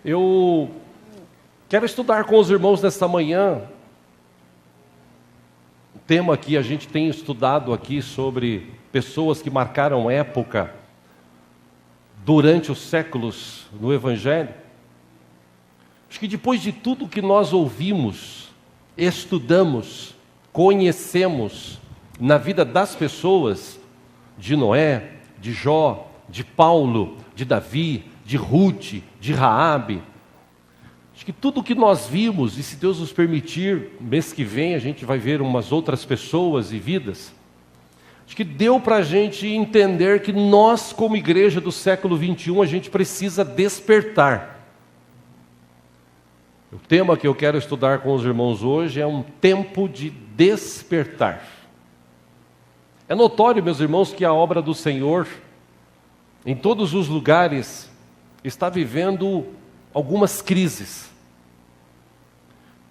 Eu quero estudar com os irmãos nesta manhã o tema que a gente tem estudado aqui sobre pessoas que marcaram época durante os séculos no Evangelho. Acho que depois de tudo que nós ouvimos, estudamos, conhecemos na vida das pessoas, de Noé, de Jó, de Paulo, de Davi, de Ruth, de Raabe, acho que tudo que nós vimos, e se Deus nos permitir, mês que vem a gente vai ver umas outras pessoas e vidas, acho que deu para a gente entender que nós, como igreja do século 21, a gente precisa despertar. O tema que eu quero estudar com os irmãos hoje é um tempo de despertar. É notório, meus irmãos, que a obra do Senhor, em todos os lugares, está vivendo algumas crises.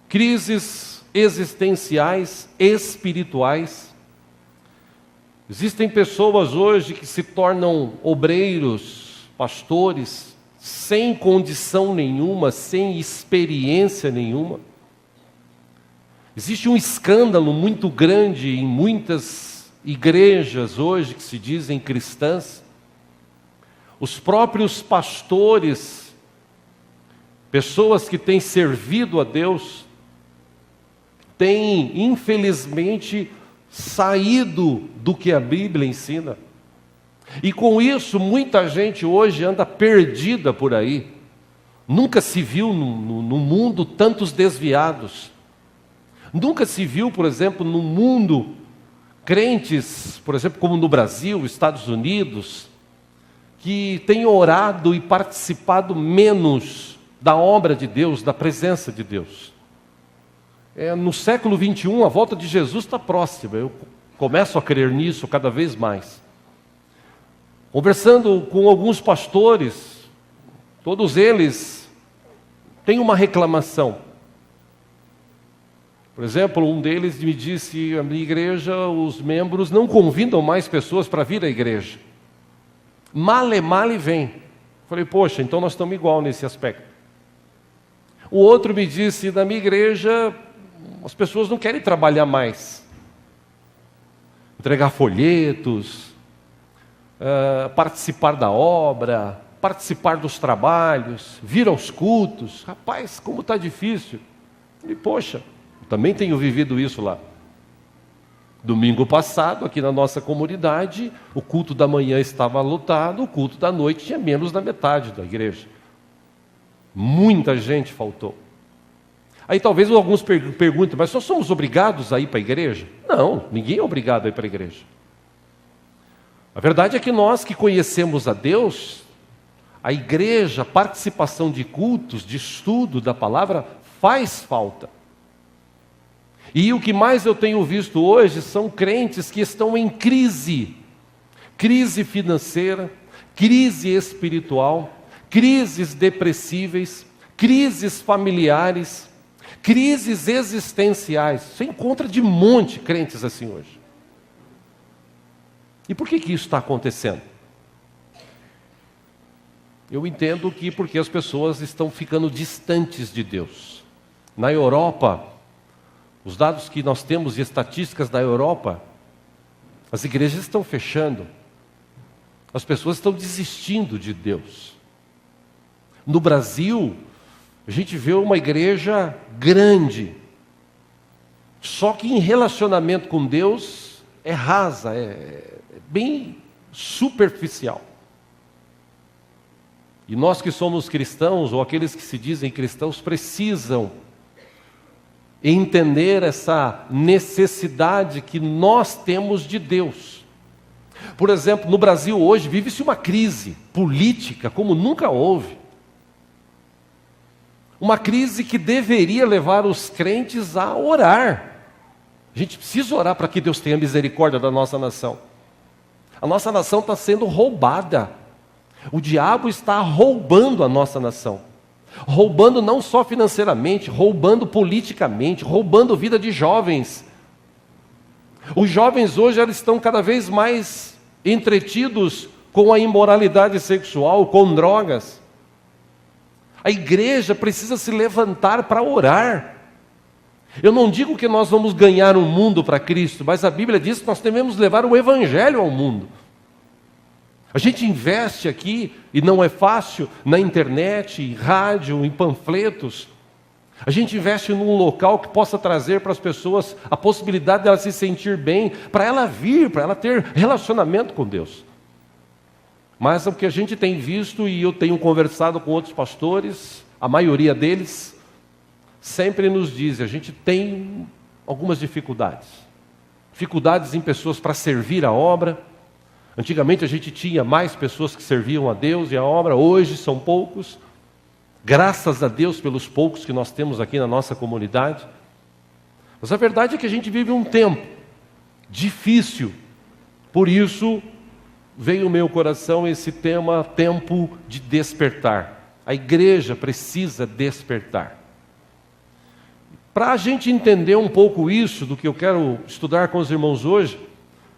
Crises existenciais, espirituais. Existem pessoas hoje que se tornam obreiros, pastores, sem condição nenhuma, sem experiência nenhuma. Existe um escândalo muito grande em muitas igrejas hoje que se dizem cristãs. Os próprios pastores, pessoas que têm servido a Deus, têm infelizmente saído do que a Bíblia ensina. E com isso, muita gente hoje anda perdida por aí. Nunca se viu no mundo tantos desviados. Nunca se viu, por exemplo, no mundo, crentes, por exemplo, como no Brasil, Estados Unidos, que têm orado e participado menos da obra de Deus, da presença de Deus. No século 21, a volta de Jesus está próxima. Eu começo a crer nisso cada vez mais. Conversando com alguns pastores, todos eles têm uma reclamação. Por exemplo, um deles me disse: a minha igreja, os membros não convidam mais pessoas para vir à igreja. Male vem. Falei, poxa, então nós estamos igual nesse aspecto. O outro me disse: na minha igreja, as pessoas não querem trabalhar mais. Entregar folhetos, participar da obra, participar dos trabalhos, vir aos cultos. Rapaz, como está difícil. E poxa, eu também tenho vivido isso lá. Domingo passado, aqui na nossa comunidade, o culto da manhã estava lotado, o culto da noite tinha menos da metade da igreja. Muita gente faltou. Aí talvez alguns perguntem, mas nós somos obrigados a ir para a igreja? Não, ninguém é obrigado a ir para a igreja. A verdade é que nós que conhecemos a Deus, a igreja, a participação de cultos, de estudo da palavra, faz falta. E o que mais eu tenho visto hoje são crentes que estão em crise. Crise financeira, crise espiritual, crises depressíveis, crises familiares, crises existenciais. Você encontra de monte crentes assim hoje. E por que isso está acontecendo? Eu entendo que porque as pessoas estão ficando distantes de Deus. Na Europa, os dados que nós temos de estatísticas da Europa, as igrejas estão fechando. As pessoas estão desistindo de Deus. No Brasil, a gente vê uma igreja grande, só que em relacionamento com Deus é rasa, é bem superficial. E nós que somos cristãos, ou aqueles que se dizem cristãos, precisam entender essa necessidade que nós temos de Deus. Por exemplo, no Brasil hoje vive-se uma crise política como nunca houve. Uma crise que deveria levar os crentes a orar. A gente precisa orar para que Deus tenha misericórdia da nossa nação. A nossa nação está sendo roubada. O diabo está roubando a nossa nação. Roubando não só financeiramente, roubando politicamente, roubando vida de jovens. Os jovens hoje eles estão cada vez mais entretidos com a imoralidade sexual, com drogas. A igreja precisa se levantar para orar. Eu não digo que nós vamos ganhar o mundo para Cristo, mas a Bíblia diz que nós devemos levar o Evangelho ao mundo. A gente investe aqui, e não é fácil, na internet, em rádio, em panfletos. A gente investe num local que possa trazer para as pessoas a possibilidade de ela se sentir bem, para ela vir, para ela ter relacionamento com Deus. Mas o que a gente tem visto, e eu tenho conversado com outros pastores, a maioria deles sempre nos diz, a gente tem algumas dificuldades. Dificuldades em pessoas para servir a obra. Antigamente a gente tinha mais pessoas que serviam a Deus e a obra, hoje são poucos. Graças a Deus pelos poucos que nós temos aqui na nossa comunidade. Mas a verdade é que a gente vive um tempo difícil. Por isso veio ao meu coração esse tema, tempo de despertar. A igreja precisa despertar. Para a gente entender um pouco isso, do que eu quero estudar com os irmãos hoje,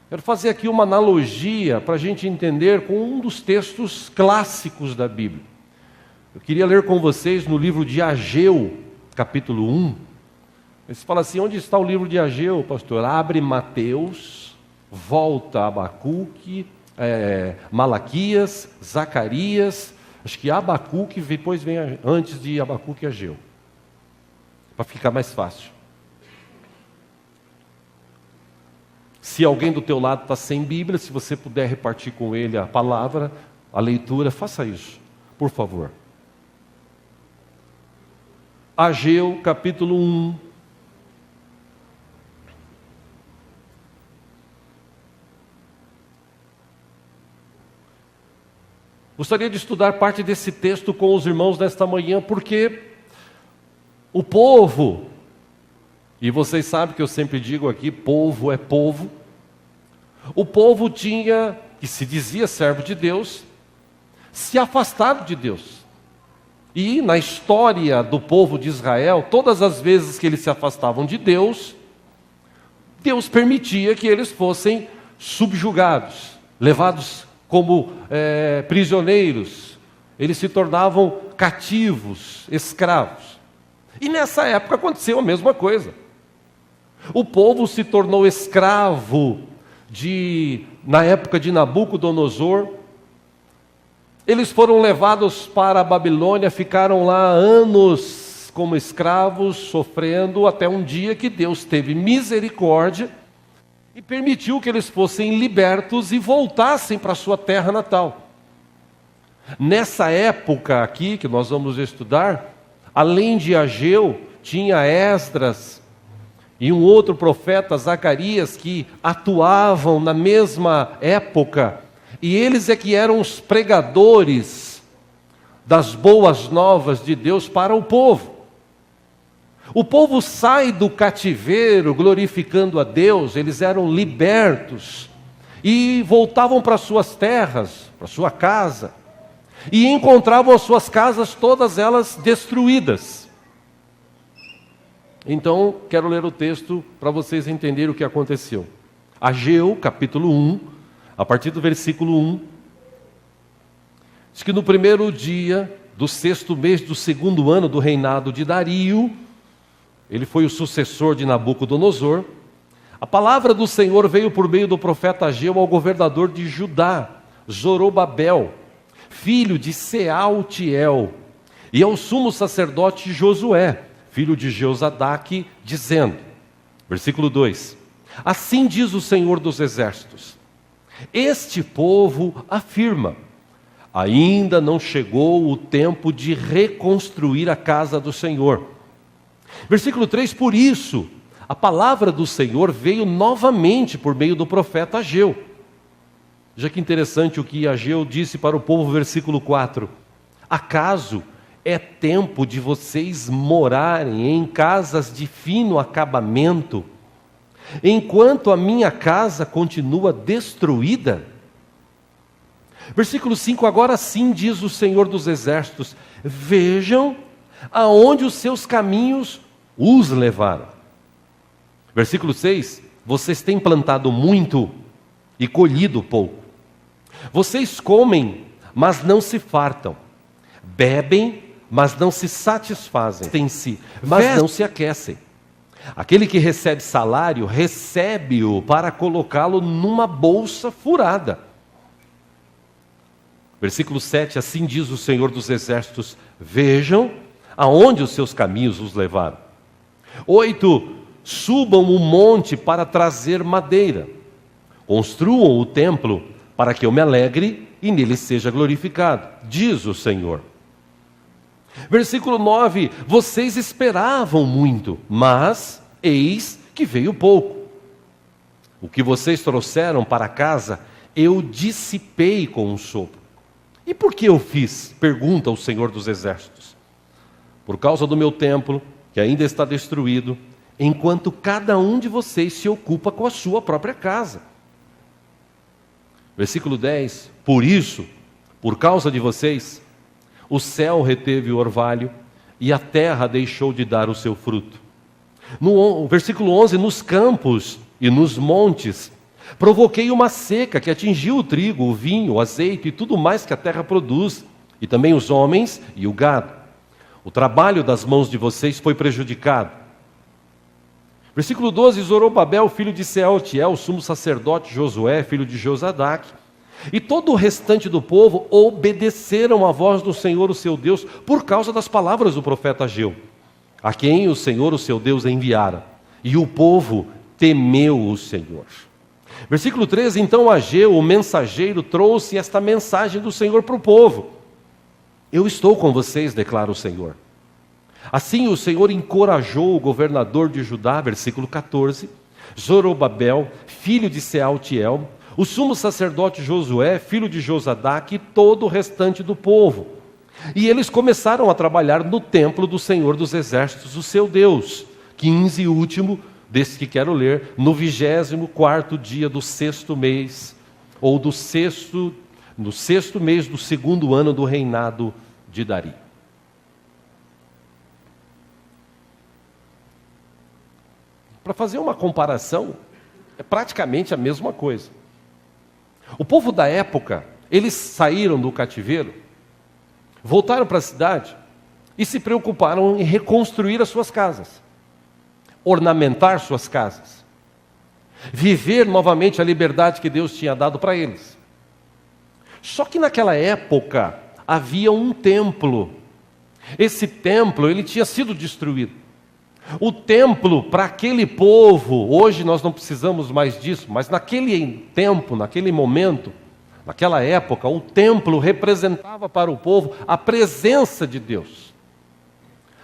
quero fazer aqui uma analogia para a gente entender com um dos textos clássicos da Bíblia. Eu queria ler com vocês no livro de Ageu, capítulo 1. Você fala assim, onde está o livro de Ageu, pastor? Abre Mateus, volta a Abacuque, Malaquias, Zacarias, acho que Abacuque depois vem antes de Abacuque e Ageu, para ficar mais fácil. Se alguém do teu lado está sem Bíblia, se você puder repartir com ele a palavra, a leitura, faça isso, por favor. Ageu, capítulo 1. Gostaria de estudar parte desse texto com os irmãos nesta manhã, porque o povo, e vocês sabem que eu sempre digo aqui, povo é povo. O povo tinha, que se dizia servo de Deus, se afastado de Deus. E na história do povo de Israel, todas as vezes que eles se afastavam de Deus, Deus permitia que eles fossem subjugados, levados como prisioneiros. Eles se tornavam cativos, escravos. E nessa época aconteceu a mesma coisa. O povo se tornou escravo na época de Nabucodonosor. Eles foram levados para a Babilônia, ficaram lá anos como escravos, sofrendo, até um dia que Deus teve misericórdia e permitiu que eles fossem libertos e voltassem para a sua terra natal. Nessa época aqui, que nós vamos estudar, além de Ageu, tinha Esdras e um outro profeta, Zacarias, que atuavam na mesma época. E eles é que eram os pregadores das boas novas de Deus para o povo. O povo sai do cativeiro glorificando a Deus, eles eram libertos e voltavam para suas terras, para sua casa, e encontravam as suas casas todas elas destruídas. Então, quero ler o texto para vocês entenderem o que aconteceu. Ageu, capítulo 1, a partir do versículo 1, diz que no primeiro dia do 6º mês do 2º ano do reinado de Dario, ele foi o sucessor de Nabucodonosor, a palavra do Senhor veio por meio do profeta Ageu ao governador de Judá, Zorobabel, filho de Sealtiel, e ao sumo sacerdote Josué, filho de Jeozadaque, dizendo, versículo 2, assim diz o Senhor dos exércitos, este povo afirma, ainda não chegou o tempo de reconstruir a casa do Senhor. Versículo 3, por isso, a palavra do Senhor veio novamente por meio do profeta Ageu. Já que interessante o que Ageu disse para o povo, versículo 4, acaso é tempo de vocês morarem em casas de fino acabamento, enquanto a minha casa continua destruída? Versículo 5, agora sim diz o Senhor dos exércitos, vejam aonde os seus caminhos os levaram. Versículo 6, vocês têm plantado muito e colhido pouco. Vocês comem, mas não se fartam. Bebem, mas não se satisfazem em si, mas não se aquecem. Aquele que recebe salário, recebe-o para colocá-lo numa bolsa furada. Versículo 7, assim diz o Senhor dos Exércitos: vejam aonde os seus caminhos os levaram. 8, subam o monte para trazer madeira. Construam o templo para que eu me alegre e nele seja glorificado, diz o Senhor. Versículo 9, vocês esperavam muito, mas eis que veio pouco. O que vocês trouxeram para casa, eu dissipei com um sopro. E por que eu fiz? Pergunta o Senhor dos Exércitos. Por causa do meu templo, que ainda está destruído, enquanto cada um de vocês se ocupa com a sua própria casa. Versículo 10, por isso, por causa de vocês, o céu reteve o orvalho e a terra deixou de dar o seu fruto. No versículo 11, nos campos e nos montes, provoquei uma seca que atingiu o trigo, o vinho, o azeite e tudo mais que a terra produz, e também os homens e o gado. O trabalho das mãos de vocês foi prejudicado. Versículo 12, Zorobabel, filho de Sealtiel, sumo sacerdote Josué, filho de Josadaque, e todo o restante do povo obedeceram à voz do Senhor, o seu Deus, por causa das palavras do profeta Ageu, a quem o Senhor, o seu Deus, enviara. E o povo temeu o Senhor. Versículo 13, então Ageu, o mensageiro, trouxe esta mensagem do Senhor para o povo. Eu estou com vocês, declara o Senhor. Assim o Senhor encorajou o governador de Judá, versículo 14, Zorobabel, filho de Sealtiel, o sumo sacerdote Josué, filho de Josadaque, e todo o restante do povo. E eles começaram a trabalhar no templo do Senhor dos Exércitos, o seu Deus. 15 e último, desse que quero ler, no 24º dia do 6º mês, ou no sexto mês do 2º ano do reinado de Dario. Para fazer uma comparação, é praticamente a mesma coisa. O povo da época, eles saíram do cativeiro, voltaram para a cidade e se preocuparam em reconstruir as suas casas, ornamentar suas casas, viver novamente a liberdade que Deus tinha dado para eles. Só que naquela época havia um templo. Esse templo, ele tinha sido destruído. O templo para aquele povo, hoje nós não precisamos mais disso, mas naquele tempo, naquele momento, naquela época, o templo representava para o povo a presença de Deus.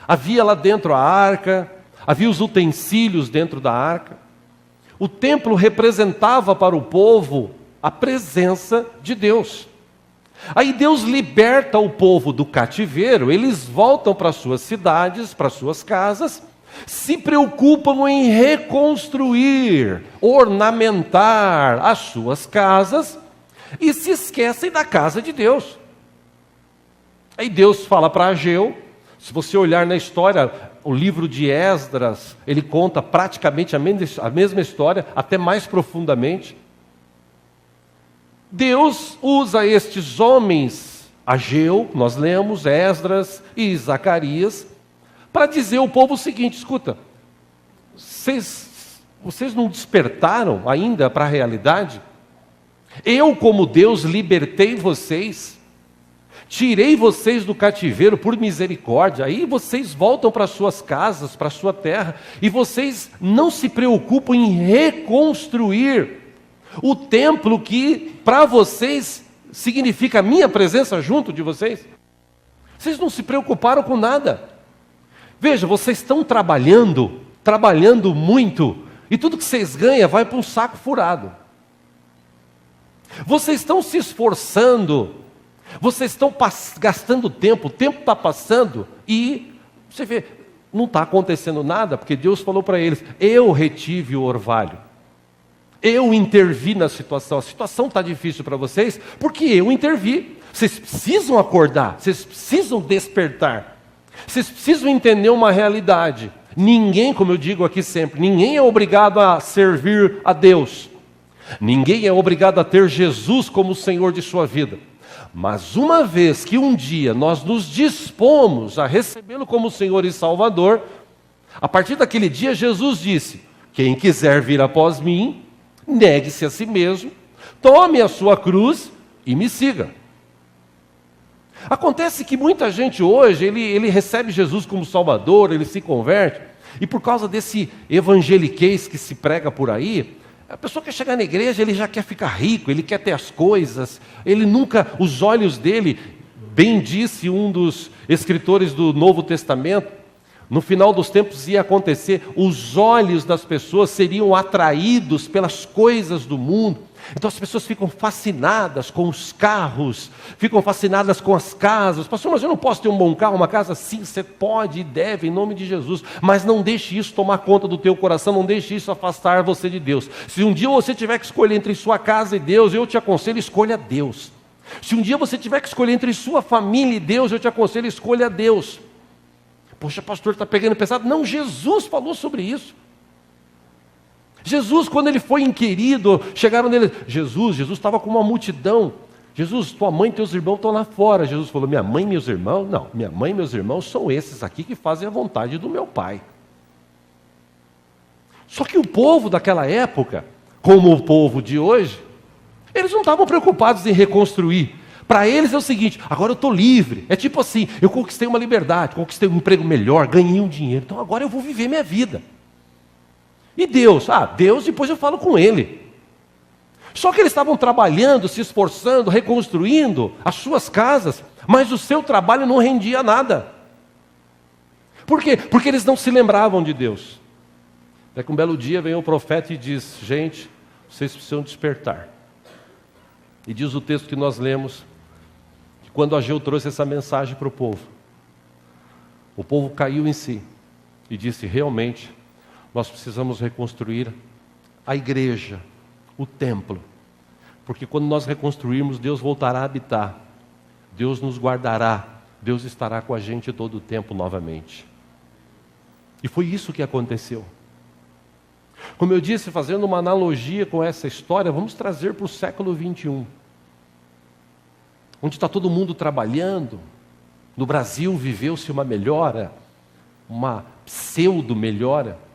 Havia lá dentro a arca, havia os utensílios dentro da arca. O templo representava para o povo a presença de Deus. Aí Deus liberta o povo do cativeiro, eles voltam para suas cidades, para suas casas, se preocupam em reconstruir, ornamentar as suas casas e se esquecem da casa de Deus. Aí Deus fala para Ageu, se você olhar na história, o livro de Esdras, ele conta praticamente a mesma história, até mais profundamente. Deus usa estes homens, Ageu, nós lemos, Esdras e Zacarias, para dizer ao povo o seguinte: escuta, vocês não despertaram ainda para a realidade? Eu, como Deus, libertei vocês, tirei vocês do cativeiro por misericórdia, aí vocês voltam para suas casas, para a sua terra, e vocês não se preocupam em reconstruir o templo que para vocês significa a minha presença junto de vocês. Vocês não se preocuparam com nada. Veja, vocês estão trabalhando muito, e tudo que vocês ganham vai para um saco furado. Vocês estão se esforçando, vocês estão gastando tempo, o tempo está passando, e você vê, não está acontecendo nada, porque Deus falou para eles: eu retive o orvalho, eu intervi na situação. A situação está difícil para vocês, porque eu intervi. Vocês precisam acordar, vocês precisam despertar, vocês precisam entender uma realidade. Ninguém, como eu digo aqui sempre, ninguém é obrigado a servir a Deus. Ninguém é obrigado a ter Jesus como o Senhor de sua vida. Mas uma vez que um dia nós nos dispomos a recebê-lo como Senhor e Salvador, a partir daquele dia Jesus disse: quem quiser vir após mim, negue-se a si mesmo, tome a sua cruz e me siga. Acontece que muita gente hoje, ele recebe Jesus como Salvador, ele se converte, e por causa desse evangeliquez que se prega por aí, a pessoa quer chegar na igreja, ele já quer ficar rico, ele quer ter as coisas, ele nunca, os olhos dele, bem disse um dos escritores do Novo Testamento, no final dos tempos ia acontecer, os olhos das pessoas seriam atraídos pelas coisas do mundo. Então as pessoas ficam fascinadas com os carros, ficam fascinadas com as casas. Pastor, mas eu não posso ter um bom carro, uma casa? Sim, você pode e deve, em nome de Jesus. Mas não deixe isso tomar conta do teu coração, não deixe isso afastar você de Deus. Se um dia você tiver que escolher entre sua casa e Deus, eu te aconselho, escolha Deus. Se um dia você tiver que escolher entre sua família e Deus, eu te aconselho, escolha Deus. Poxa, pastor, está pegando pesado? Não, Jesus falou sobre isso. Jesus, quando ele foi inquirido, chegaram nele, Jesus estava com uma multidão. Jesus, tua mãe e teus irmãos estão lá fora. Jesus falou, minha mãe e meus irmãos? Não, minha mãe e meus irmãos são esses aqui que fazem a vontade do meu Pai. Só que o povo daquela época, como o povo de hoje, eles não estavam preocupados em reconstruir. Para eles é o seguinte, agora eu estou livre. É tipo assim, eu conquistei uma liberdade, conquistei um emprego melhor, ganhei um dinheiro. Então agora eu vou viver minha vida. E Deus? Deus depois eu falo com Ele. Só que eles estavam trabalhando, se esforçando, reconstruindo as suas casas, mas o seu trabalho não rendia nada. Por quê? Porque eles não se lembravam de Deus. Até que um belo dia vem o profeta e diz, gente, vocês precisam despertar. E diz o texto que nós lemos, que quando Ageu trouxe essa mensagem para o povo caiu em si e disse, realmente, nós precisamos reconstruir a igreja, o templo. Porque quando nós reconstruirmos, Deus voltará a habitar. Deus nos guardará. Deus estará com a gente todo o tempo novamente. E foi isso que aconteceu. Como eu disse, fazendo uma analogia com essa história, vamos trazer para o século 21. Onde está todo mundo trabalhando. No Brasil viveu-se uma melhora, uma pseudo-melhora.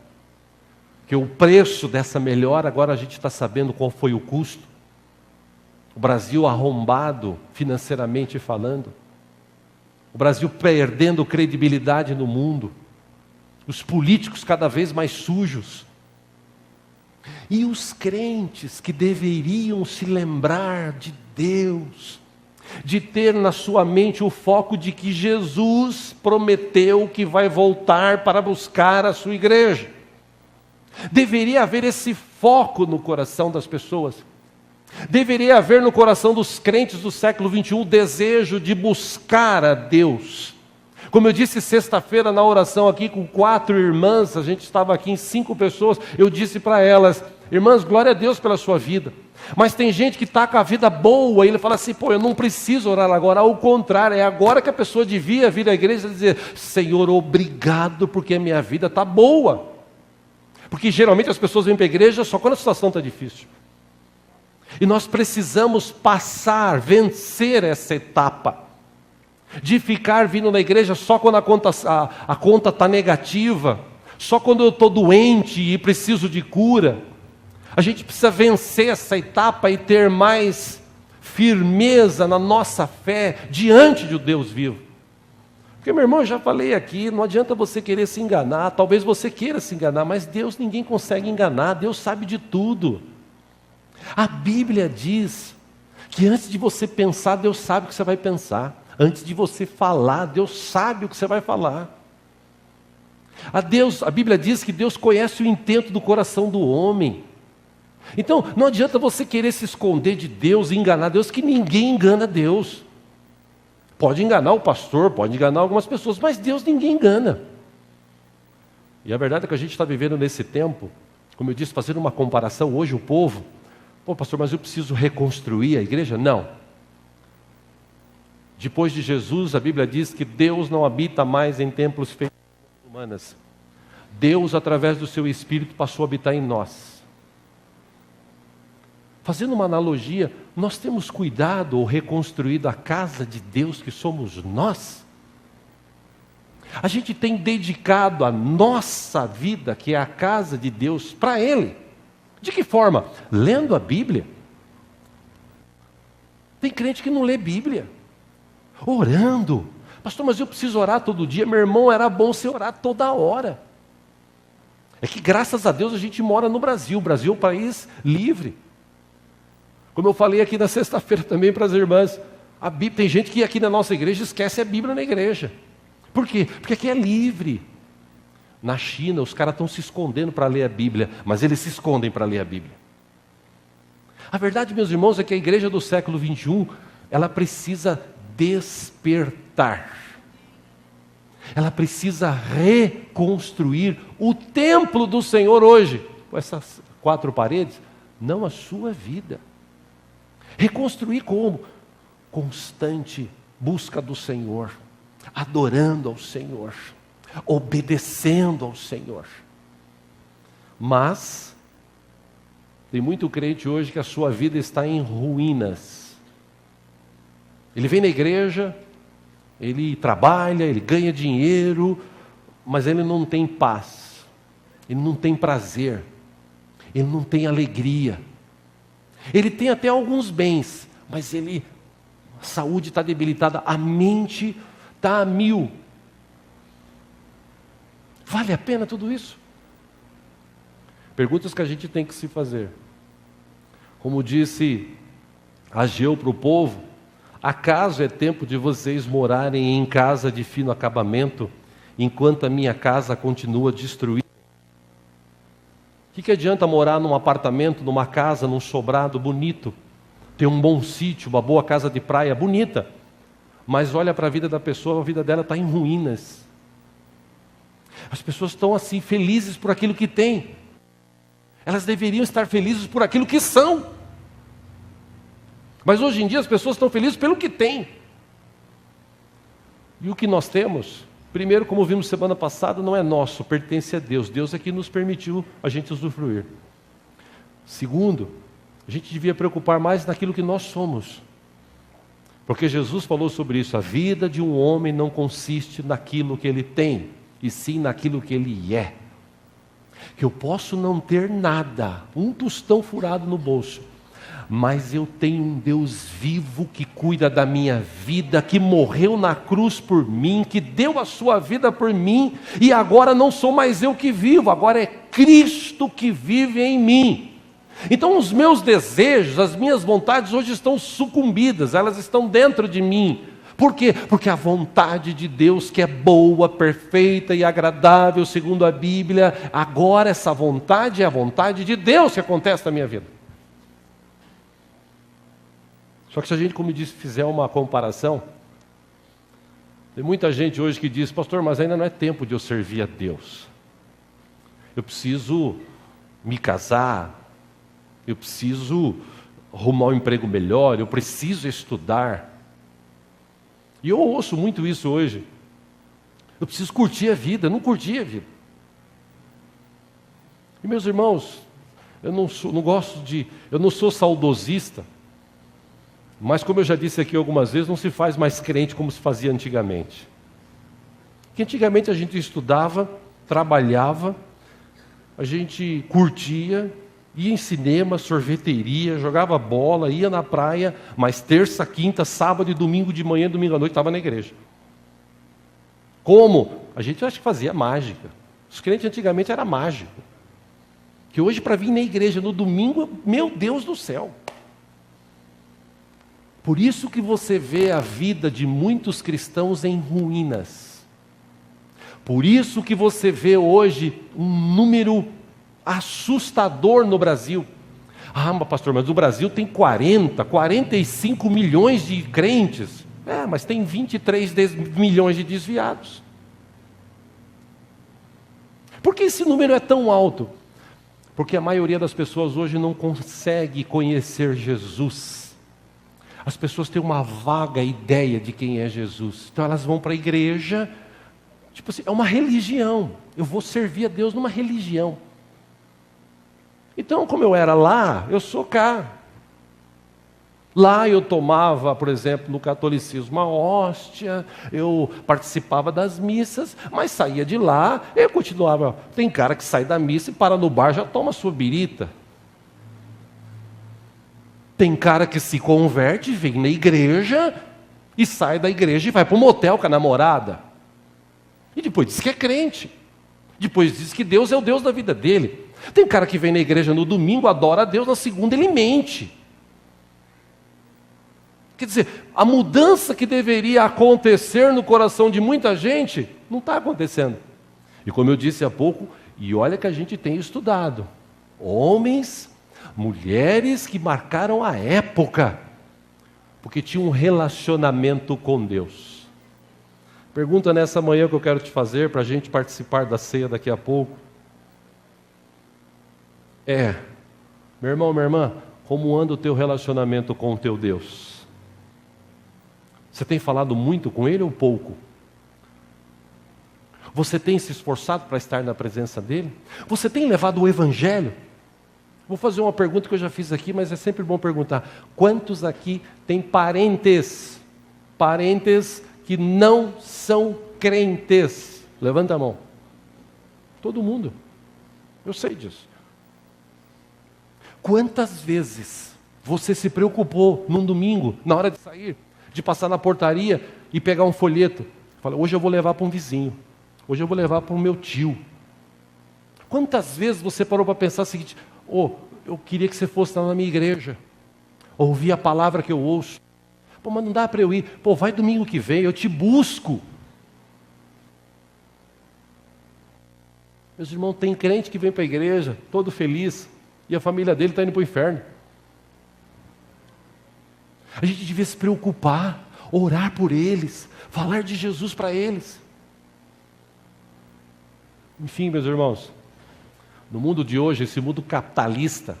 Que o preço dessa melhora, agora a gente está sabendo qual foi o custo. O Brasil arrombado, financeiramente falando. O Brasil perdendo credibilidade no mundo. Os políticos cada vez mais sujos. E os crentes que deveriam se lembrar de Deus, de ter na sua mente o foco de que Jesus prometeu que vai voltar para buscar a sua igreja. Deveria haver esse foco no coração das pessoas. Deveria haver no coração dos crentes do século 21 o desejo de buscar a Deus. Como eu disse sexta-feira na oração aqui com 4 irmãs, a gente estava aqui em 5 pessoas, eu disse para elas, irmãs, glória a Deus pela sua vida. Mas tem gente que está com a vida boa, e ele fala assim, eu não preciso orar agora, ao contrário, é agora que a pessoa devia vir à igreja e dizer, Senhor, obrigado porque a minha vida está boa. Porque geralmente as pessoas vêm para a igreja só quando a situação está difícil. E nós precisamos vencer essa etapa. De ficar vindo na igreja só quando a conta está negativa. Só quando eu estou doente e preciso de cura. A gente precisa vencer essa etapa e ter mais firmeza na nossa fé diante de Deus vivo. Porque, meu irmão, eu já falei aqui, não adianta você querer se enganar, talvez você queira se enganar, mas Deus ninguém consegue enganar, Deus sabe de tudo. A Bíblia diz que antes de você pensar, Deus sabe o que você vai pensar. Antes de você falar, Deus sabe o que você vai falar. A Bíblia diz que Deus conhece o intento do coração do homem. Então, não adianta você querer se esconder de Deus e enganar Deus, que ninguém engana Deus. Pode enganar o pastor, pode enganar algumas pessoas, mas Deus ninguém engana. E a verdade é que a gente está vivendo nesse tempo, como eu disse, fazendo uma comparação, hoje o povo, pastor, mas eu preciso reconstruir a igreja? Não. Depois de Jesus, a Bíblia diz que Deus não habita mais em templos feitos por humanas. Deus, através do seu Espírito, passou a habitar em nós. fazendo uma analogia, nós temos cuidado ou reconstruído a casa de Deus que somos nós? A gente tem dedicado a nossa vida, que é a casa de Deus, para Ele. De que forma? Lendo a Bíblia. Tem crente que não lê Bíblia. Orando. Pastor, mas eu preciso orar todo dia. Meu irmão, era bom você orar toda hora. É que graças a Deus a gente mora no Brasil. O Brasil é um país livre. Como eu falei aqui na sexta-feira também para as irmãs, a Bíblia, tem gente que aqui na nossa igreja esquece a Bíblia na igreja. Por quê? Porque aqui é livre. Na China, os caras estão se escondendo para ler a Bíblia, mas eles se escondem para ler a Bíblia. A verdade, meus irmãos, é que a igreja do século 21, ela precisa despertar. Ela precisa reconstruir o templo do Senhor hoje, com essas 4 paredes, não a sua vida. Reconstruir como? Constante busca do Senhor, adorando ao Senhor, obedecendo ao Senhor. Mas tem muito crente hoje que a sua vida está em ruínas. Ele vem na igreja, ele trabalha, ele ganha dinheiro, mas ele não tem paz, ele não tem prazer, ele não tem alegria. Ele tem até alguns bens, mas a saúde está debilitada, a mente está a 1000. Vale a pena tudo isso? Perguntas que a gente tem que se fazer. Como disse Ageu para o povo, acaso é tempo de vocês morarem em casa de fino acabamento, enquanto a minha casa continua destruída? O que adianta morar num apartamento, numa casa, num sobrado bonito, ter um bom sítio, uma boa casa de praia bonita, mas olha para a vida da pessoa, a vida dela está em ruínas. As pessoas estão assim, felizes por aquilo que têm. Elas deveriam estar felizes por aquilo que são. Mas hoje em dia as pessoas estão felizes pelo que têm. E o que nós temos, primeiro, como vimos semana passada, não é nosso, pertence a Deus. Deus é que nos permitiu a gente usufruir. Segundo, a gente devia preocupar mais naquilo que nós somos. Porque Jesus falou sobre isso, a vida de um homem não consiste naquilo que ele tem, e sim naquilo que ele é. Que eu posso não ter nada, um tostão furado no bolso, mas eu tenho um Deus vivo que cuida da minha vida, que morreu na cruz por mim, que deu a sua vida por mim, e agora não sou mais eu que vivo, agora é Cristo que vive em mim. Então os meus desejos, as minhas vontades hoje estão sucumbidas, elas estão dentro de mim. Por quê? Porque a vontade de Deus, que é boa, perfeita e agradável, segundo a Bíblia, agora essa vontade é a vontade de Deus que acontece na minha vida. Só que se a gente, como disse, fizer uma comparação, tem muita gente hoje que diz, pastor, mas ainda não é tempo de eu servir a Deus. Eu preciso me casar, eu preciso arrumar um emprego melhor, eu preciso estudar. E eu ouço muito isso hoje. Eu preciso curtir a vida, eu não curti a vida. E meus irmãos, eu não sou saudosista, mas como eu já disse aqui algumas vezes, não se faz mais crente como se fazia antigamente. Porque antigamente a gente estudava, trabalhava, a gente curtia, ia em cinema, sorveteria, jogava bola, ia na praia, mas terça, quinta, sábado e domingo de manhã, domingo à noite, estava na igreja. Como? A gente acha que fazia mágica. Os crentes antigamente era mágico. Que hoje para vir na igreja no domingo, meu Deus do céu. Por isso que você vê a vida de muitos cristãos em ruínas. Por isso que você vê hoje um número assustador no Brasil. Ah, pastor, mas o Brasil tem 45 milhões de crentes. Mas tem 23 milhões de desviados. Por que esse número é tão alto? Porque a maioria das pessoas hoje não consegue conhecer Jesus. As pessoas têm uma vaga ideia de quem é Jesus. Então elas vão para a igreja, tipo assim, é uma religião. Eu vou servir a Deus numa religião. Então, como eu era lá, eu sou cá. Lá eu tomava, por exemplo, no catolicismo, uma hóstia, eu participava das missas, mas saía de lá, eu continuava. Tem cara que sai da missa e para no bar, já toma sua birita. Tem cara que se converte, vem na igreja e sai da igreja e vai para um motel com a namorada. E depois diz que é crente. Depois diz que Deus é o Deus da vida dele. Tem cara que vem na igreja no domingo, adora a Deus, na segunda ele mente. Quer dizer, a mudança que deveria acontecer no coração de muita gente, não está acontecendo. E como eu disse há pouco, e olha que a gente tem estudado, homens, mulheres que marcaram a época, porque tinham um relacionamento com Deus. Pergunta nessa manhã que eu quero te fazer, para a gente participar da ceia daqui a pouco. Meu irmão, minha irmã, como anda o teu relacionamento com o teu Deus? Você tem falado muito com Ele ou pouco? Você tem se esforçado para estar na presença dEle? Você tem levado o Evangelho? Vou fazer uma pergunta que eu já fiz aqui, mas é sempre bom perguntar. Quantos aqui têm parentes que não são crentes? Levanta a mão. Todo mundo. Eu sei disso. Quantas vezes você se preocupou num domingo, na hora de sair, de passar na portaria e pegar um folheto? Fala, hoje eu vou levar para um vizinho. Hoje eu vou levar para o meu tio. Quantas vezes você parou para pensar o seguinte: eu queria que você fosse lá na minha igreja, ouvir a palavra que eu ouço. Mas não dá para eu ir. Vai domingo que vem, eu te busco. Meus irmãos, tem crente que vem para a igreja, todo feliz, e a família dele está indo para o inferno. A gente devia se preocupar, orar por eles, falar de Jesus para eles. Enfim, meus irmãos, no mundo de hoje, esse mundo capitalista,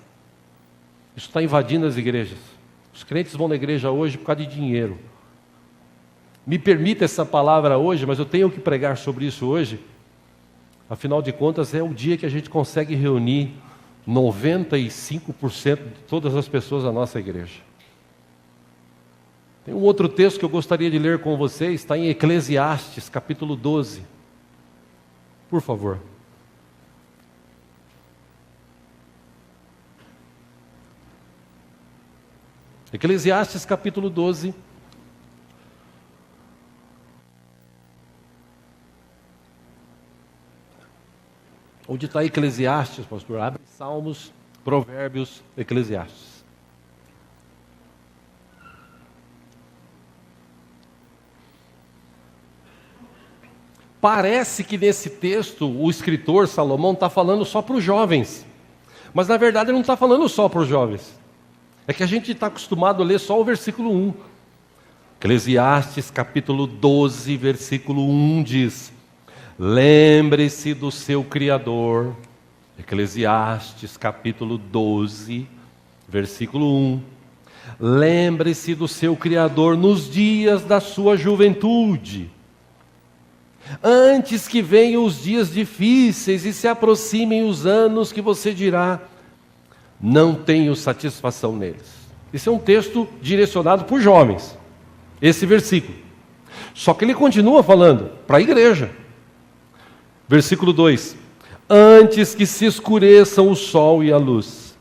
isso está invadindo as igrejas. Os crentes vão na igreja hoje por causa de dinheiro. Me permita essa palavra hoje, mas eu tenho que pregar sobre isso hoje. Afinal de contas, é o dia que a gente consegue reunir 95% de todas as pessoas da nossa igreja. Tem um outro texto que eu gostaria de ler com vocês, está em Eclesiastes, capítulo 12. Por favor. Eclesiastes, capítulo 12. Onde está Eclesiastes, pastor? Abre Salmos, Provérbios, Eclesiastes. Parece que nesse texto o escritor Salomão está falando só para os jovens. Mas na verdade ele não está falando só para os jovens. É que a gente está acostumado a ler só o versículo 1. Eclesiastes capítulo 12, versículo 1 diz: lembre-se do seu Criador. Eclesiastes capítulo 12, versículo 1. Lembre-se do seu Criador nos dias da sua juventude, antes que venham os dias difíceis e se aproximem os anos que você dirá: não tenho satisfação neles. Esse é um texto direcionado para os jovens, esse versículo. Só que ele continua falando para a igreja. Versículo 2: antes que se escureçam o sol e a luz,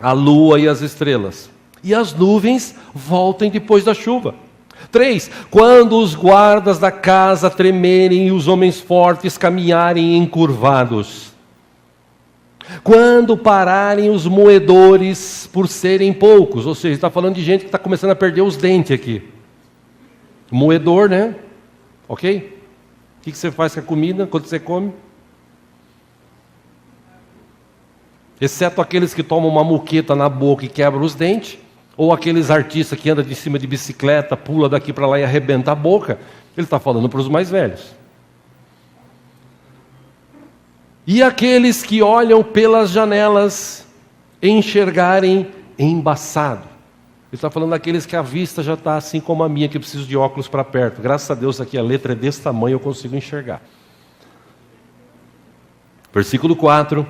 a lua e as estrelas, e as nuvens voltem depois da chuva. 3: quando os guardas da casa tremerem e os homens fortes caminharem encurvados. Quando pararem os moedores por serem poucos. Ou seja, está falando de gente que está começando a perder os dentes aqui. Moedor, né? Ok? O que você faz com a comida quando você come? Exceto aqueles que tomam uma muqueta na boca e quebram os dentes. Ou aqueles artistas que andam de cima de bicicleta, pula daqui para lá e arrebenta a boca. Ele está falando para os mais velhos. E aqueles que olham pelas janelas enxergarem embaçado. Ele está falando daqueles que a vista já está assim como a minha, que eu preciso de óculos para perto. Graças a Deus aqui a letra é desse tamanho, eu consigo enxergar. Versículo 4.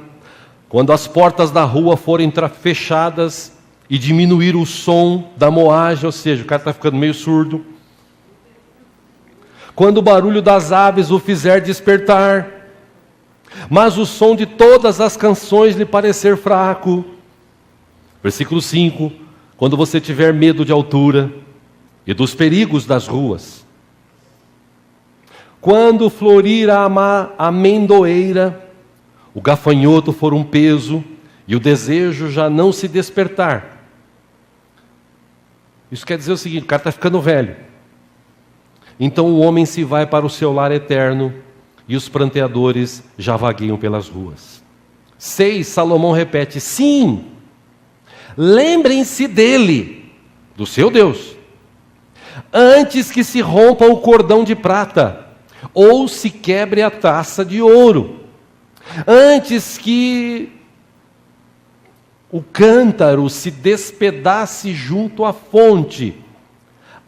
Quando as portas da rua forem fechadas e diminuir o som da moagem, ou seja, o cara está ficando meio surdo. Quando o barulho das aves o fizer despertar, mas o som de todas as canções lhe parecer fraco. Versículo 5, quando você tiver medo de altura e dos perigos das ruas. Quando florir a amendoeira, o gafanhoto for um peso e o desejo já não se despertar. Isso quer dizer o seguinte, o cara está ficando velho. Então o homem se vai para o seu lar eterno e os pranteadores já vagueiam pelas ruas. 6, Salomão repete, sim, lembrem-se dele, do seu Deus, antes que se rompa o cordão de prata, ou se quebre a taça de ouro, antes que o cântaro se despedace junto à fonte,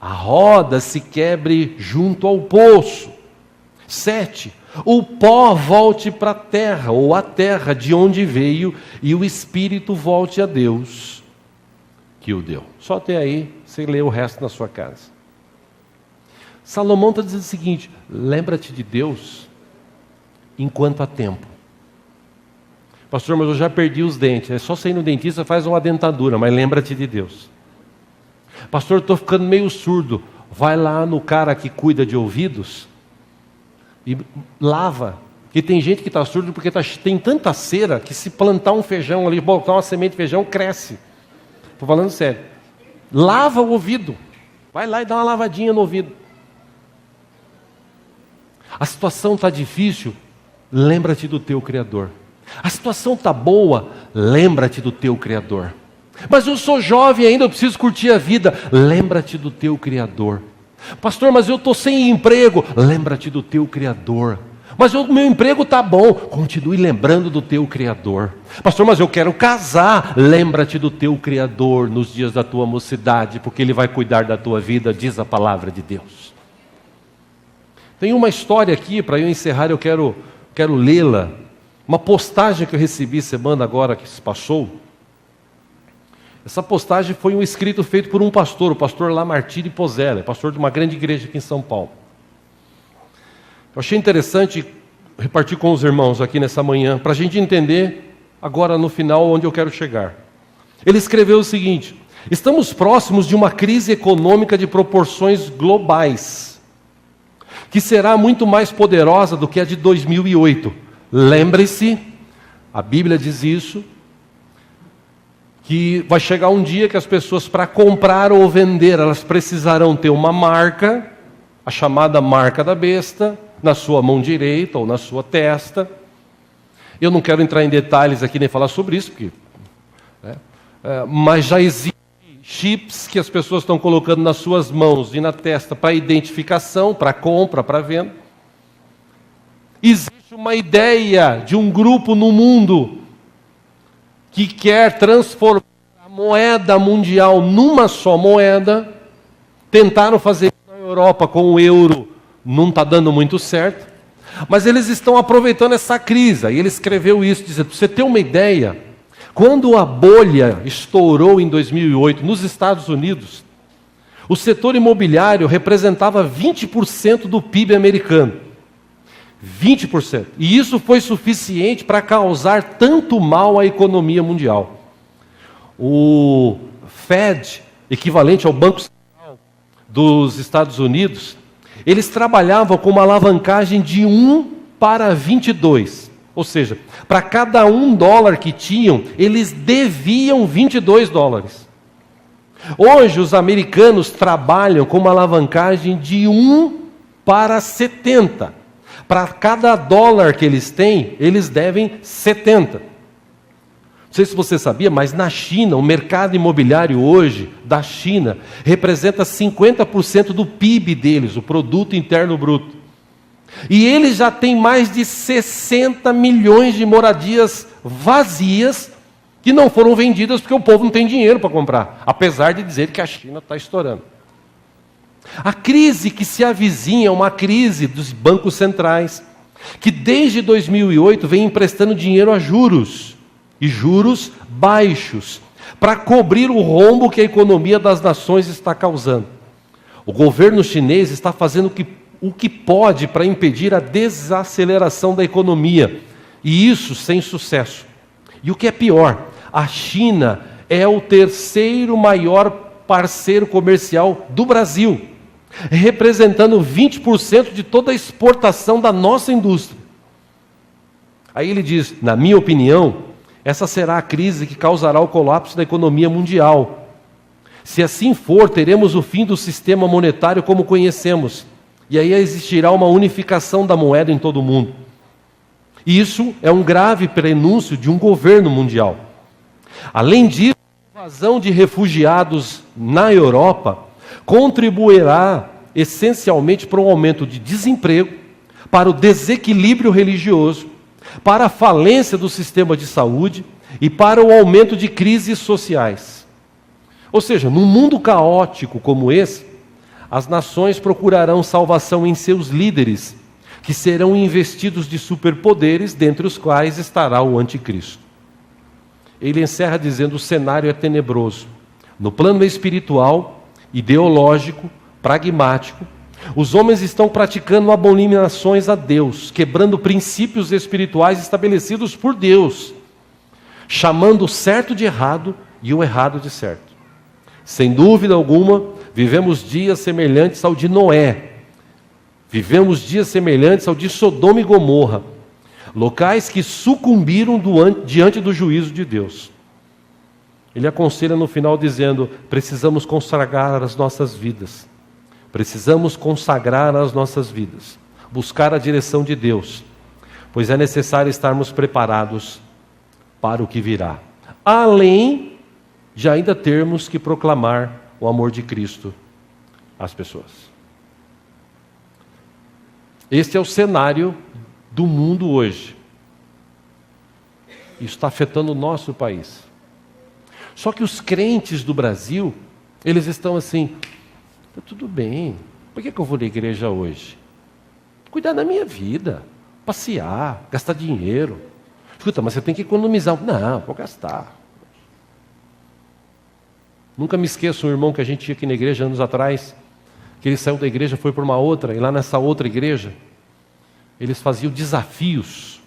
a roda se quebre junto ao poço. 7, o pó volte para a terra, ou a terra de onde veio, e o espírito volte a Deus que o deu. Só até aí, você lê o resto na sua casa. Salomão está dizendo o seguinte, lembra-te de Deus enquanto há tempo. Pastor, mas eu já perdi os dentes, é só você ir no dentista, faz uma dentadura, mas lembra-te de Deus. Pastor, estou ficando meio surdo, vai lá no cara que cuida de ouvidos e lava, porque tem gente que está surdo porque tem tanta cera que se plantar um feijão ali, botar uma semente de feijão, cresce. Estou falando sério. Lava o ouvido, vai lá e dá uma lavadinha no ouvido. A situação está difícil, lembra-te do teu Criador. A situação está boa, lembra-te do teu Criador. Mas eu sou jovem ainda, eu preciso curtir a vida, lembra-te do teu Criador. Pastor, mas eu estou sem emprego, lembra-te do teu Criador. Mas o meu emprego está bom, continue lembrando do teu Criador. Pastor, mas eu quero casar, lembra-te do teu Criador nos dias da tua mocidade, porque Ele vai cuidar da tua vida, diz a palavra de Deus. Tem uma história aqui, para eu encerrar, eu quero lê-la. Uma postagem que eu recebi semana agora que se passou. Essa postagem foi um escrito feito por um pastor, o pastor Lamartine Pozella, pastor de uma grande igreja aqui em São Paulo. Eu achei interessante repartir com os irmãos aqui nessa manhã, para a gente entender agora no final onde eu quero chegar. Ele escreveu o seguinte: estamos próximos de uma crise econômica de proporções globais, que será muito mais poderosa do que a de 2008. Lembre-se, a Bíblia diz isso, que vai chegar um dia que as pessoas, para comprar ou vender, elas precisarão ter uma marca, a chamada marca da besta, na sua mão direita ou na sua testa. Eu não quero entrar em detalhes aqui nem falar sobre isso, porque, mas já existem chips que as pessoas estão colocando nas suas mãos e na testa para identificação, para compra, para venda. Existe uma ideia de um grupo no mundo que quer transformar a moeda mundial numa só moeda. Tentaram fazer isso na Europa com o euro, não está dando muito certo, mas eles estão aproveitando essa crise. E ele escreveu isso, dizendo, para você ter uma ideia, quando a bolha estourou em 2008 nos Estados Unidos, o setor imobiliário representava 20% do PIB americano. 20%. E isso foi suficiente para causar tanto mal à economia mundial. O Fed, equivalente ao Banco Central dos Estados Unidos, eles trabalhavam com uma alavancagem de 1 para 22. Ou seja, para cada $1 que tinham, eles deviam $22. Hoje, os americanos trabalham com uma alavancagem de 1 para 70. Para cada $1 que eles têm, eles devem 70. Não sei se você sabia, mas na China, o mercado imobiliário hoje, da China, representa 50% do PIB deles, o Produto Interno Bruto. E eles já têm mais de 60 milhões de moradias vazias, que não foram vendidas porque o povo não tem dinheiro para comprar, apesar de dizer que a China está estourando. A crise que se avizinha é uma crise dos bancos centrais, que desde 2008 vem emprestando dinheiro a juros, e juros baixos, para cobrir o rombo que a economia das nações está causando. O governo chinês está fazendo o que pode para impedir a desaceleração da economia, e isso sem sucesso. E o que é pior, a China é o terceiro maior parceiro comercial do Brasil, representando 20% de toda a exportação da nossa indústria. Aí ele diz, na minha opinião, essa será a crise que causará o colapso da economia mundial. Se assim for, teremos o fim do sistema monetário como conhecemos, e aí existirá uma unificação da moeda em todo o mundo. Isso é um grave prenúncio de um governo mundial. Além disso, a invasão de refugiados na Europa contribuirá essencialmente para um aumento de desemprego, para o desequilíbrio religioso, para a falência do sistema de saúde e para o aumento de crises sociais. Ou seja, num mundo caótico como esse, as nações procurarão salvação em seus líderes, que serão investidos de superpoderes, dentre os quais estará o anticristo. Ele encerra dizendo: o cenário é tenebroso. No plano espiritual, ideológico, pragmático, os homens estão praticando abominações a Deus, quebrando princípios espirituais estabelecidos por Deus, chamando o certo de errado e o errado de certo. Sem dúvida alguma, vivemos dias semelhantes ao de Noé. Vivemos dias semelhantes ao de Sodoma e Gomorra, locais que sucumbiram diante do juízo de Deus. Ele aconselha no final dizendo: precisamos consagrar as nossas vidas. Precisamos consagrar as nossas vidas, buscar a direção de Deus, pois é necessário estarmos preparados para o que virá. Além de ainda termos que proclamar o amor de Cristo às pessoas. Este é o cenário do mundo hoje. Isso está afetando o nosso país. Só que os crentes do Brasil, eles estão assim: está tudo bem, por que eu vou na igreja hoje? Cuidar da minha vida, passear, gastar dinheiro. Escuta, mas você tem que economizar. Não, vou gastar. Nunca me esqueço um irmão que a gente tinha aqui na igreja anos atrás, que ele saiu da igreja, foi para uma outra, e lá nessa outra igreja, eles faziam desafios.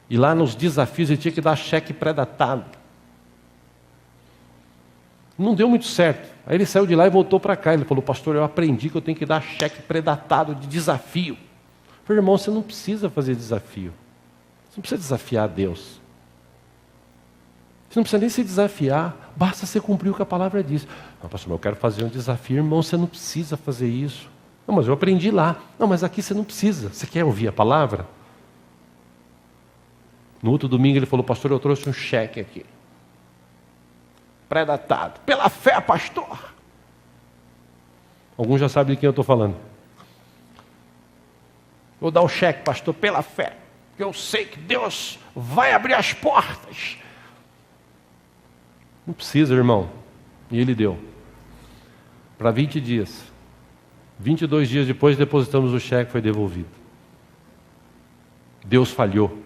E lá nos desafios ele tinha que dar cheque pré-datado. Não deu muito certo. Aí ele saiu de lá e voltou para cá. Ele falou: pastor, eu aprendi que eu tenho que dar cheque pré-datado de desafio. Eu falei: irmão, você não precisa fazer desafio. Você não precisa desafiar a Deus. Você não precisa nem se desafiar, basta você cumprir o que a palavra diz. Não, pastor, eu quero fazer um desafio. Irmão, você não precisa fazer isso. Não, mas eu aprendi lá. Não, mas aqui você não precisa. Você quer ouvir a palavra? No outro domingo ele falou: pastor, eu trouxe um cheque aqui, pré-datado, pela fé, pastor. Alguns já sabem de quem eu estou falando. Vou dar um cheque, pastor, pela fé, porque eu sei que Deus vai abrir as portas. Não precisa, irmão. E ele deu. Para 20 dias. 22 dias depois depositamos o cheque, foi devolvido. Deus falhou.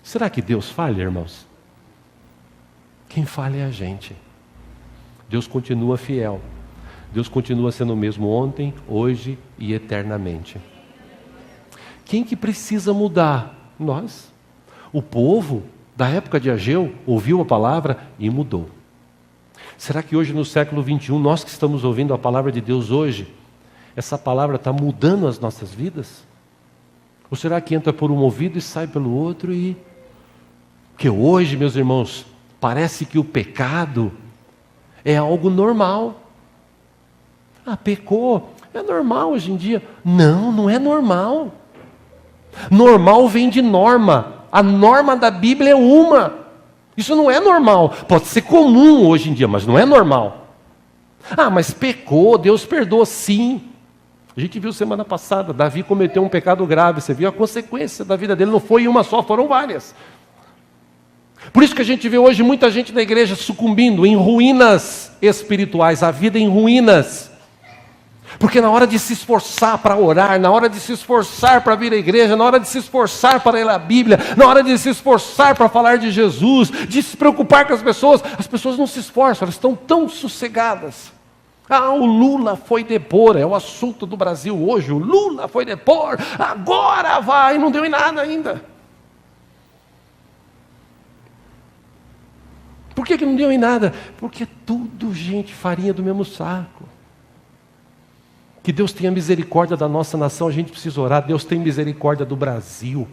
Será que Deus falha, irmãos? Quem falha é a gente. Deus continua fiel. Deus continua sendo o mesmo ontem, hoje e eternamente. Quem que precisa mudar? Nós. O povo da época de Ageu ouviu a palavra e mudou. Será que hoje no século 21, nós que estamos ouvindo a palavra de Deus hoje, essa palavra está mudando as nossas vidas? Ou será que entra por um ouvido e sai pelo outro? Porque hoje, meus irmãos, parece que o pecado é algo normal. Ah, pecou, é normal hoje em dia. Não, não é normal. Normal vem de norma. A norma da Bíblia é uma. Isso não é normal. Pode ser comum hoje em dia, mas não é normal. Ah, mas pecou, Deus perdoa, sim. A gente viu semana passada, Davi cometeu um pecado grave. Você viu a consequência da vida dele. Não foi uma só, foram várias. Por isso que a gente vê hoje muita gente na igreja sucumbindo em ruínas espirituais, a vida em ruínas. Porque na hora de se esforçar para orar, na hora de se esforçar para vir à igreja, na hora de se esforçar para ler a Bíblia, na hora de se esforçar para falar de Jesus, de se preocupar com as pessoas não se esforçam, elas estão tão sossegadas. Ah, o Lula foi depor, é o assunto do Brasil hoje, o Lula foi depor, agora vai, não deu em nada ainda. Por que não deu em nada? Porque tudo gente farinha do mesmo saco. Que Deus tenha misericórdia da nossa nação, a gente precisa orar. Deus tem misericórdia do Brasil.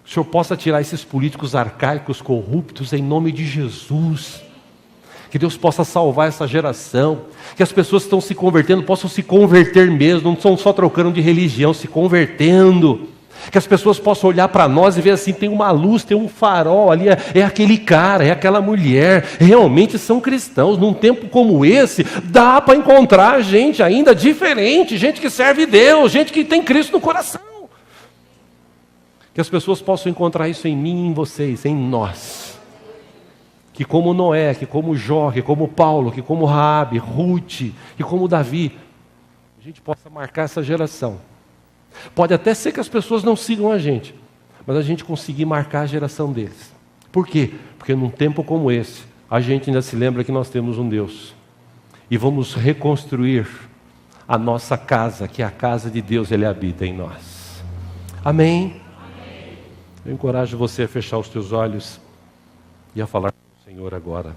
Que o Senhor possa tirar esses políticos arcaicos, corruptos, em nome de Jesus. Que Deus possa salvar essa geração. Que as pessoas que estão se convertendo possam se converter mesmo, não estão só trocando de religião, se convertendo. Que as pessoas possam olhar para nós e ver assim, tem uma luz, tem um farol ali, é aquele cara, é aquela mulher, realmente são cristãos. Num tempo como esse, dá para encontrar gente ainda diferente, gente que serve Deus, gente que tem Cristo no coração. Que as pessoas possam encontrar isso em mim, em vocês, em nós. Que como Noé, que como Jó, que como Paulo, que como Raabe, Ruth, que como Davi, a gente possa marcar essa geração. Pode até ser que as pessoas não sigam a gente, mas a gente conseguir marcar a geração deles. Por quê? Porque num tempo como esse, a gente ainda se lembra que nós temos um Deus. E vamos reconstruir a nossa casa, que é a casa de Deus, Ele habita em nós. Amém? Eu encorajo você a fechar os teus olhos e a falar com o Senhor agora.